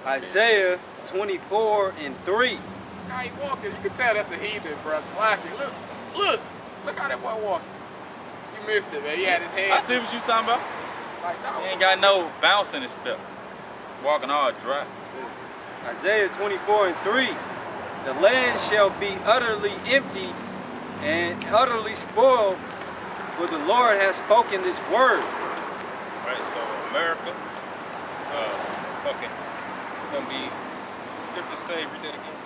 Isaiah 24:3. How he walking? You can tell that's a heathen, bro. Slacking. Look how that boy walking. You missed it, man. He had his hands. I see what you talking about. Like, no, He ain't got no bounce in his step. Walking all dry. Isaiah 24:3. The land shall be utterly empty and utterly spoiled, for the Lord has spoken this word. Right, so America, it's gonna be, scripture say, read that again.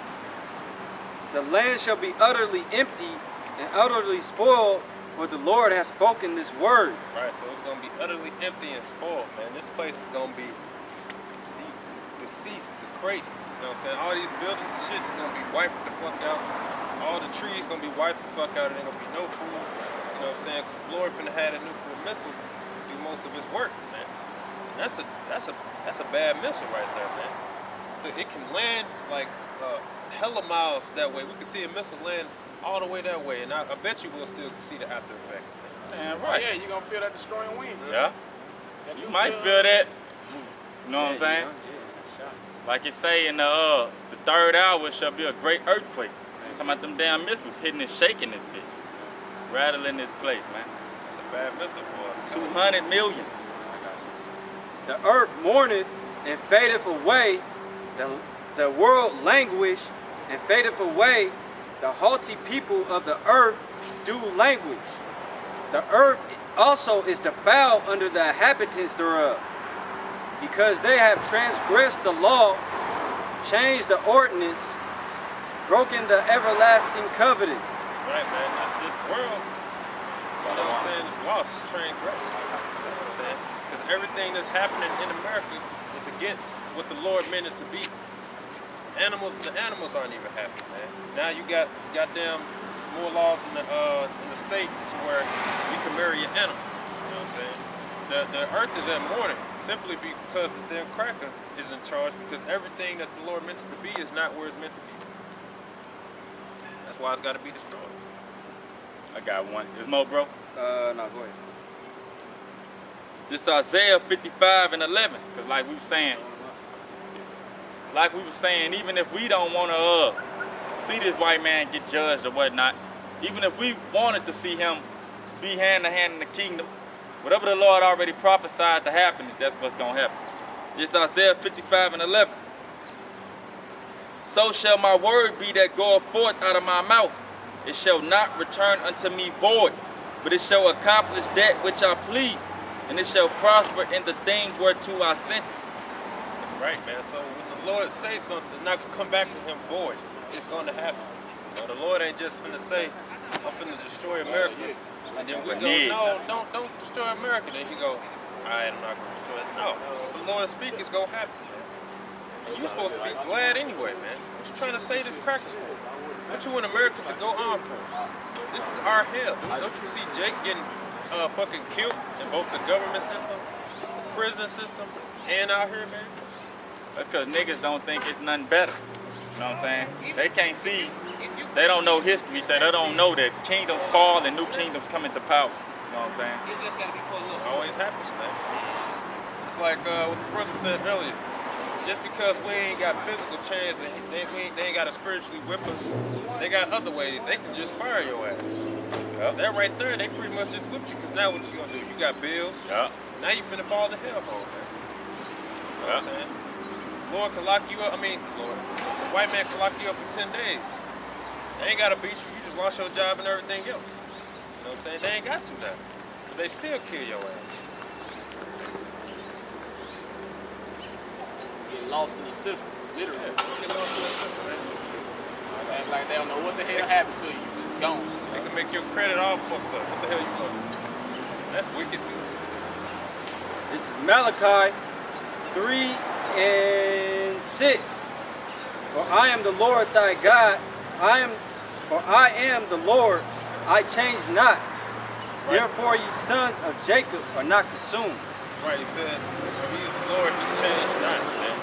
The land shall be utterly empty and utterly spoiled, for the Lord has spoken this word. Right, so it's gonna be utterly empty and spoiled, man. This place is gonna be deceased, decreased. You know what I'm saying? All these buildings and shit is gonna be wiped the fuck out. All the trees gonna be wiped the fuck out. There ain't gonna be no food. You know what I'm saying? Because the Lord finna have a nuclear missile do most of his work, man. That's a bad missile right there, man. So it can land like hella miles that way. We can see a missile land all the way that way, and I bet you we'll still see the after effect. Man, oh, right. yeah, you're gonna feel that destroying wind. Yeah. That You might feel that. You know what I'm saying? Yeah, Like it say in the third hour shall be a great earthquake. Talking about them damn missiles hitting and shaking this bitch. Rattling this place, man. That's a bad missile, boy. 200 million. The earth mourneth and fadeth away. The world languish and fadeth away. The haughty people of the earth do languish. The earth also is defiled under the inhabitants thereof, because they have transgressed the law, changed the ordinance, broken the everlasting covenant. That's right, man. That's this world. You know what I'm saying? It's lost. It's transgressed. You know what I'm saying? Because everything that's happening in America is against what the Lord meant it to be. The animals aren't even happy, man. Now you got goddamn some more laws in the state to where you can marry an animal. You know what I'm saying? The earth is at mourning simply because this damn cracker is in charge, because everything that the Lord meant it to be is not where it's meant to be. That's why it's got to be destroyed. I got one. Is Mo, bro? No, go ahead. This Isaiah 55:11. Because like we were saying, even if we don't want to see this white man get judged or whatnot, even if we wanted to see him be hand to hand in the kingdom, whatever the Lord already prophesied to happen, that's what's going to happen. This Isaiah 55:11. So shall my word be that goeth forth out of my mouth. It shall not return unto me void, but it shall accomplish that which I please, and it shall prosper in the thing whereto I sent it. That's right, man. So when the Lord says something, it's not going to come back to him void. It's going to happen. You know, the Lord ain't just finna say, I'm finna destroy America. And then we go, no, don't destroy America. Then he go, all right, I'm not going to destroy it. No, what the Lord speak is going to happen, man. And you're supposed to be glad anyway, man. What you trying to say this cracker for? What you want America to go on for? This is our hell, dude. Don't you see Jake getting fucking killed in both the government system, the prison system, and out here, man? That's because niggas don't think it's nothing better. You know what I'm saying? They can't see, they don't know history, so they don't know that kingdoms fall and new kingdoms come into power. You know what I'm saying? It always happens, man. It's like what the brother said earlier. Just because we ain't got physical chains and they ain't got to spiritually whip us, they got other ways. They can just fire your ass. Yep. That right there, they pretty much just whipped you, because now what you gonna do? You got bills. Yep. Now you finna fall in the hellhole, man. You know what I'm saying? Lord can lock you up. I mean, Lord, the white man can lock you up for 10 days. They ain't gotta beat you. You just lost your job and everything else. You know what I'm saying? They ain't got to now. But they still kill your ass. Get lost in the system, literally. Yeah, get lost in the system, man. Act like they don't know what the hell happened to you. You just gone. They can make your credit all fucked up. What the hell you gonna do? That's wicked too. This is Malachi 3:6. For I am the Lord thy God. For I am the Lord, I change not. Right. Therefore ye sons of Jacob are not consumed. That's right, he said, if he's the Lord, he changed not. Man.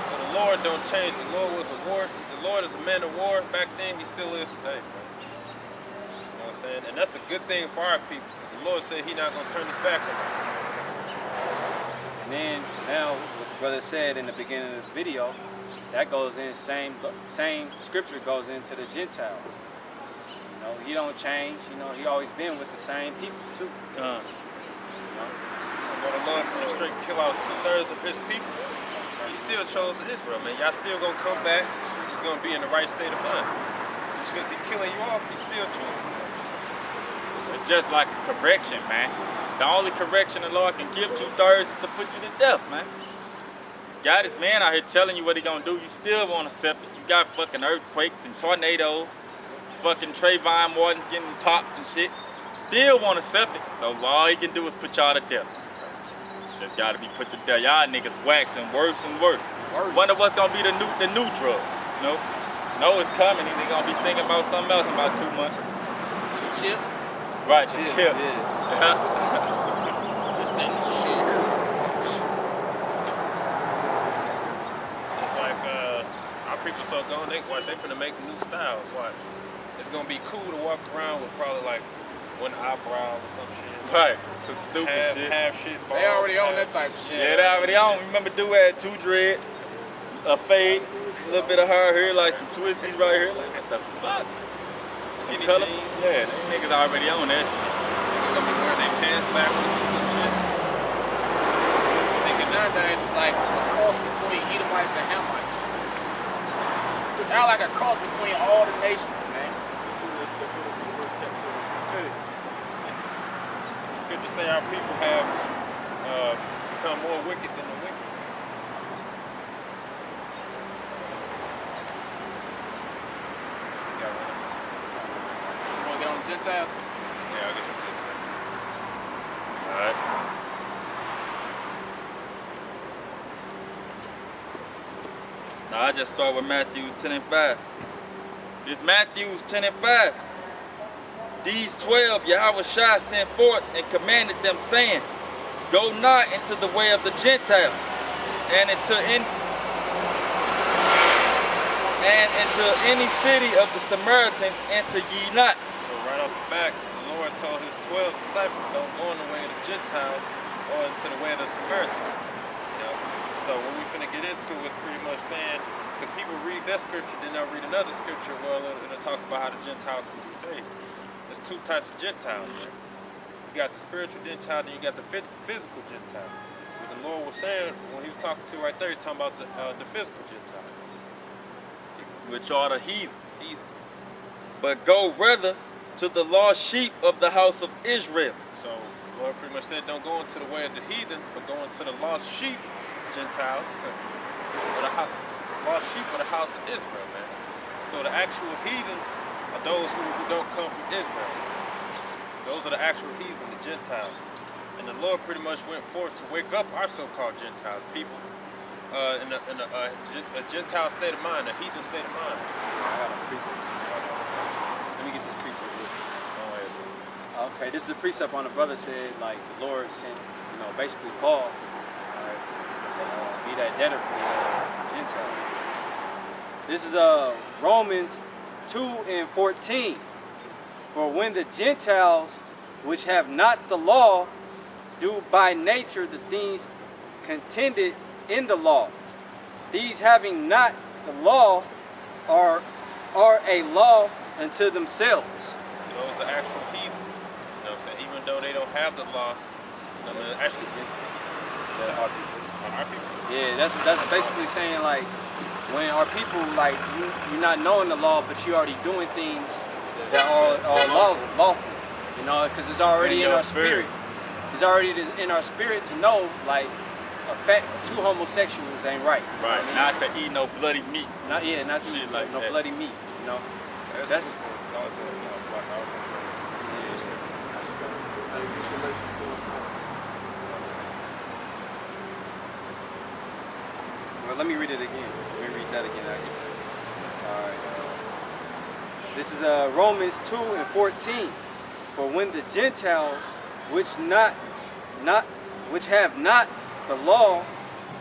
So the Lord don't change. The Lord was a war. The Lord is a man of war back then, he still is today, man. You know what I'm saying? And that's a good thing for our people, because the Lord said he's not gonna turn his back on us. And then now with brother said in the beginning of the video, that goes in, same scripture goes into the Gentiles. You know, he don't change. You know, he always been with the same people too. You know? But the Lord from the straight kill out 2/3 of his people. He still chose Israel, man. Y'all still gonna come back. He's just gonna be in the right state of mind. Just because he killing you off, he still choosing. It's just like a correction, man. The only correction the Lord can give 2/3 is to put you to death, man. Got this man out here telling you what he gonna do, you still won't accept it. You got fucking earthquakes and tornadoes, fucking Trayvon Martin's getting popped and shit. Still won't accept it. So all he can do is put y'all to death. Just gotta be put to death. Y'all niggas waxing worse and worse. Wonder what's gonna be the new drug. You know it's coming. He's gonna be singing about something else in about 2 months. Chip. Right, chip. Yeah. It's that new shit. It's like our people so gone, they finna make new styles. Watch. It's gonna be cool to walk around with probably like one eyebrow or some shit. Right, some stupid shit. Half shit bald, They already own that type of shit. Yeah, they already on. Remember, dude had 2 dreads, a fade, a little bit of hair here, like some twisties right here. Like, what the fuck? Skinny Color? jeans. Yeah, them niggas already on that. Niggas gonna be wearing their pants backwards and some shit. Niggas nowadays is like a cross between Edomites and Hamites. They're like a cross between all the nations, man. The scriptures say our people have become more wicked than the wicked. You wanna get on the Gentiles? Yeah, I guess we did. Alright. Now I just start with Matthew 10 and 5. This Matthew 10 and 5. These 12 Yahweh Shai sent forth and commanded them, saying, Go not into the way of the Gentiles, and into any city of the Samaritans enter ye not. So right off the back, the Lord told his 12 disciples, don't go in the way of the Gentiles or into the way of the Samaritans. You know? So what we finna get into is pretty much saying, because people read that scripture, then they'll read another scripture where it'll talk about how the Gentiles can be saved. There's 2 types of Gentiles, man. You got the spiritual Gentile, then you got the physical Gentile. What the Lord was saying when he was talking to right there, he's talking about the physical Gentile. Which are the heathens. But go rather to the lost sheep of the house of Israel. So the Lord pretty much said, don't go into the way of the heathen, but go into the lost sheep, Gentiles, or the lost sheep of the house of Israel, man. So the actual heathens are those who don't come from Israel. Those are the actual heathens, the Gentiles. And the Lord pretty much went forth to wake up our so-called Gentile people in a Gentile state of mind, a heathen state of mind. I got a precept. Let me get this precept real quick. Okay, this is a precept on the brother said, like, the Lord sent, you know, basically Paul, right, to be that debtor for the Gentiles. This is Romans 2 and 14. For when the Gentiles, which have not the law, do by nature the things contended in the law, these having not the law are a law unto themselves. So those are actual heathens. You know what I'm saying? Even though they don't have the law, they're actually Gentiles. Our people. Yeah, that's basically saying, like, when our people, like, you're not knowing the law, but you're already doing things that are lawful, you know, because it's already in our spirit. It's already in our spirit to know, like, 2 homosexuals ain't right. Right, I mean, not to eat no bloody meat. not to eat like no that. bloody meat, you know. That's well, let me read it again. Let me read that again. All right. This is Romans 2 and 14. For when the Gentiles, which have not the law,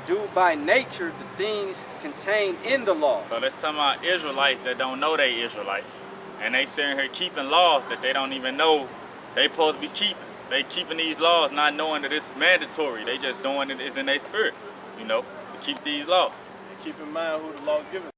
do by nature the things contained in the law. So let's talk about Israelites that don't know they Israelites. And they sitting here keeping laws that they don't even know they supposed to be keeping. They keeping these laws not knowing that it's mandatory. They just doing it is in their spirit, you know. keep these laws. And keep in mind who the law given.